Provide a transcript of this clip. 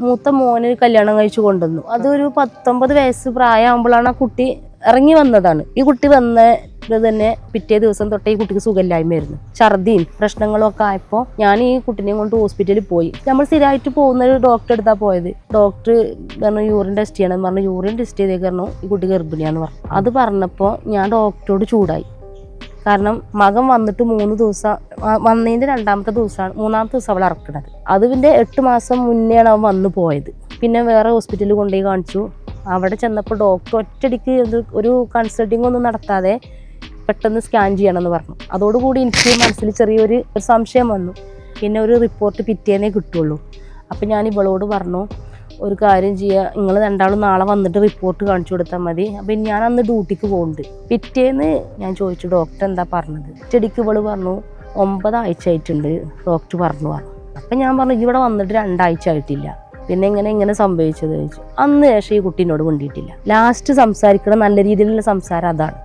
മൂത്ത മോന് കല്യാണം കഴിച്ചു കൊണ്ടുവന്നു. അതൊരു 19 വയസ്സ് പ്രായമാകുമ്പോഴാണ് ആ കുട്ടി ഇറങ്ങി വന്നതാണ്. ഈ കുട്ടി വന്ന തന്നെ പിറ്റേ ദിവസം തൊട്ടേ ഈ കുട്ടിക്ക് സുഖമില്ലായ്മയായിരുന്നു. ഛർദിയും പ്രശ്നങ്ങളും ഒക്കെ ആയപ്പോൾ ഞാൻ ഈ കുട്ടിനെയും കൊണ്ട് ഹോസ്പിറ്റലിൽ പോയി. നമ്മൾ സ്ഥിരമായിട്ട് പോകുന്ന ഒരു ഡോക്ടറെ അടുത്താ പോയത്. ഡോക്ടർ പറഞ്ഞു യൂറിൻ ടെസ്റ്റ് ചെയ്യണം പറഞ്ഞു. യൂറിൻ ടെസ്റ്റ് ചെയ്തേക്ക് പറഞ്ഞു ഈ കുട്ടി ഗർഭിണിയാന്ന് പറഞ്ഞു. അത് പറഞ്ഞപ്പോൾ ഞാൻ ഡോക്ടറോട് ചൂടായി. കാരണം മകൻ വന്നിട്ട് 3 ദിവസം വന്നതിൻ്റെ 2ാമത്തെ ദിവസമാണ് 3ാമത്തെ ദിവസം അവൾ ഇറക്കുന്നത്. അതിൻ്റെ 8 മാസം മുന്നെയാണ് അവൻ വന്നു പോയത്. പിന്നെ വേറെ ഹോസ്പിറ്റലിൽ കൊണ്ടുപോയി കാണിച്ചു. അവിടെ ചെന്നപ്പോൾ ഡോക്ടർ ഒറ്റയടിക്ക് ഒരു കൺസൾട്ടിങ് ഒന്നും നടത്താതെ പെട്ടെന്ന് സ്കാൻ ചെയ്യണമെന്ന് പറഞ്ഞു. അതോടുകൂടി എനിക്ക് മനസ്സിൽ ചെറിയൊരു സംശയം വന്നു. പിന്നെ ഒരു റിപ്പോർട്ട് പിറ്റേന്നേ കിട്ടുള്ളൂ. അപ്പം ഞാൻ ഇവളോട് പറഞ്ഞു ഒരു കാര്യം ചെയ്യുക, നിങ്ങൾ രണ്ടാളും നാളെ വന്നിട്ട് റിപ്പോർട്ട് കാണിച്ചു കൊടുത്താൽ മതി. അപ്പം ഞാൻ അന്ന് ഡ്യൂട്ടിക്ക് പോകുന്നുണ്ട്. പിറ്റേന്ന് ഞാൻ ചോദിച്ചു ഡോക്ടർ എന്താ പറഞ്ഞത്. ചെടിക്ക് ഇവള് പറഞ്ഞു 9 ആഴ്ച ആയിട്ടുണ്ട് ഡോക്ടർ പറഞ്ഞു. അപ്പം ഞാൻ പറഞ്ഞു ഇവിടെ വന്നിട്ട് 2 ആഴ്ച ആയിട്ടില്ല, പിന്നെ ഇങ്ങനെ സംഭവിച്ചത് ചോദിച്ചു. അന്ന് ശേഷം ഈ കുട്ടീനോട് വേണ്ടിയിട്ടില്ല. ലാസ്റ്റ് സംസാരിക്കണം നല്ല രീതിയിലുള്ള സംസാരം അതാണ്.